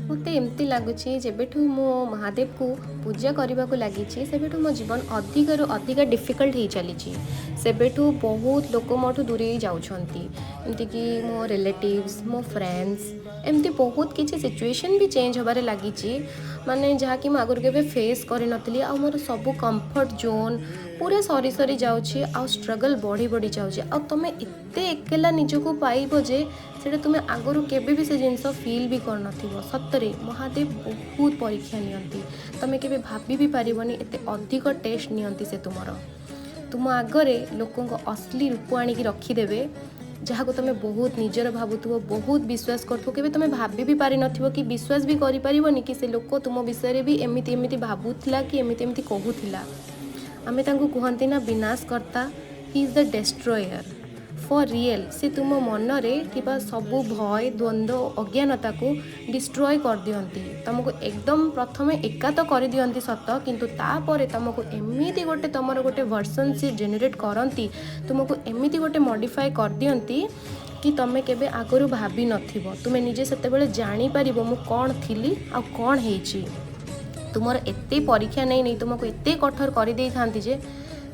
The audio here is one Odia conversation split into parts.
ମୋତେ ଏମିତି ଲାଗୁଛି ଯେବେଠୁ ମୁଁ ମହାଦେବକୁ ପୂଜା କରିବାକୁ ଲାଗିଛି ସେବେଠୁ ମୋ ଜୀବନ ଅଧିକରୁ ଅଧିକା ଡିଫିକଲ୍ଟ ହେଇ ଚାଲିଛି। ସେବେଠୁ ବହୁତ ଲୋକ ମୋଠୁ ଦୂରେଇ ଯାଉଛନ୍ତି, ଏମିତିକି ମୋ ରିଲେଟିଭ୍ସ, ମୋ ଫ୍ରେଣ୍ଡସ୍, ଏମିତି ବହୁତ କିଛି ସିଚୁଏସନ୍ ବି ଚେଞ୍ଜ ହେବାରେ ଲାଗିଛି, ମାନେ ଯାହାକି ମୁଁ ଆଗରୁ କେବେ ଫେସ୍ କରିନଥିଲି। ଆଉ ମୋର ସବୁ କମ୍ଫର୍ଟ ଜୋନ୍ ପୁରା ସରି ସରି ଯାଉଛି, ଆଉ ଷ୍ଟ୍ରଗଲ୍ ବଢ଼ି ବଢ଼ି ଯାଉଛି। ଆଉ ତୁମେ ଏତେ ଏକେଲା ନିଜକୁ ପାଇବ ଯେ ସେଇଟା ତୁମେ ଆଗରୁ କେବେ ବି ସେ ଜିନିଷ ଫିଲ୍ ବି କରିନଥିବ। ସତରେ ମହାଦେବ ବହୁତ ପରୀକ୍ଷା ନିଅନ୍ତି, ତୁମେ କେବେ ଭାବି ବି ପାରିବନି ଏତେ ଅଧିକ ଟେଷ୍ଟ ନିଅନ୍ତି ସେ ତୁମ ଆଗରେ ଲୋକଙ୍କ ଅଶ୍ଳୀ ରୂପ ଆଣିକି ରଖିଦେବେ, ଯାହାକୁ ତୁମେ ବହୁତ ନିଜର ଭାବୁଥିବ, ବହୁତ ବିଶ୍ୱାସ କରୁଥିବ। କେବେ ତୁମେ ଭାବି ବି ପାରିନଥିବ କି ବିଶ୍ୱାସ ବି କରିପାରିବନି କି ସେ ଲୋକ ତୁମ ବିଷୟରେ ବି ଏମିତି ଏମିତି ଭାବୁଥିଲା କି ଏମିତି ଏମିତି କହୁଥିଲା। ଆମେ ତାଙ୍କୁ କୁହନ୍ତି ନା ବିନାଶକର୍ତ୍ତା, he is the destroyer. For real ସେ ତୁମ ମନରେ ଥିବା ସବୁ ଭୟ, ଦ୍ୱନ୍ଦ୍ୱ, ଅଜ୍ଞାନତାକୁ ଡିଷ୍ଟ୍ରୟ କରିଦିଅନ୍ତି। ତୁମକୁ ଏକଦମ ପ୍ରଥମେ ଏକା ତ କରିଦିଅନ୍ତି ସତ, କିନ୍ତୁ ତାପରେ ତୁମକୁ ଏମିତି ତୁମର ଗୋଟେ ଭର୍ସନ୍ ସେ ଜେନେରେଟ୍ କରନ୍ତି, ତୁମକୁ ଏମିତି ଗୋଟେ ମଡ଼ିଫାଏ କରିଦିଅନ୍ତି କି ତୁମେ କେବେ ଆଗରୁ ଭାବିନଥିବ। ତୁମେ ନିଜେ ସେତେବେଳେ ଜାଣିପାରିବ ମୁଁ କ'ଣ ଥିଲି ଆଉ କ'ଣ ହେଇଛି। ତୁମର ଏତେ ପରୀକ୍ଷା ନେଇ ତୁମକୁ ଏତେ କଠୋର କରିଦେଇଥାନ୍ତି ଯେ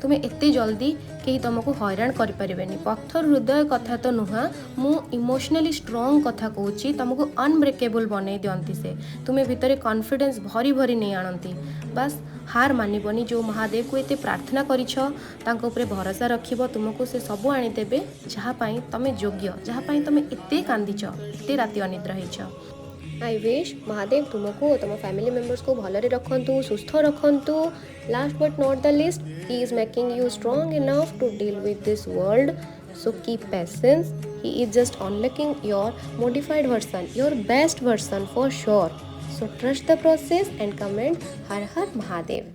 ତୁମେ ଏତେ ଜଲ୍ଦି କେହି ତୁମକୁ ହଇରାଣ କରିପାରିବେନି। ପଥର ହୃଦୟ କଥା ତ ନୁହଁ, ମୁଁ ଇମୋସନାଲି ଷ୍ଟ୍ରଙ୍ଗ କଥା କହୁଛି। ତୁମକୁ ଅନବ୍ରେକେବୁଲ୍ ବନେଇ ଦିଅନ୍ତି ସେ, ତୁମେ ଭିତରେ କନଫିଡେନ୍ସ ଭରି ଭରି ନେଇ ଆଣନ୍ତି। ବାସ୍ ହାର ମାନିବନି। ଯେଉଁ ମହାଦେବକୁ ଏତେ ପ୍ରାର୍ଥନା କରିଛ, ତାଙ୍କ ଉପରେ ଭରସା ରଖିବ, ତୁମକୁ ସେ ସବୁ ଆଣିଦେବେ ଯାହା ପାଇଁ ତୁମେ ଯୋଗ୍ୟ, ଯାହା ପାଇଁ ତୁମେ ଏତେ କାନ୍ଦିଛ, ଏତେ ରାତି ଅନିଦ୍ର ହେଇଛ। आई विश महादेव तुमको तुम फैमिली मेम्बर्स को भलरे रखंतु, सुस्थ रखंतु। Last but not the list, he is making you strong enough to deal with this world, so keep patience. He is just unlocking your modified version, your best version for sure. So trust the process and comment her her Mahadev.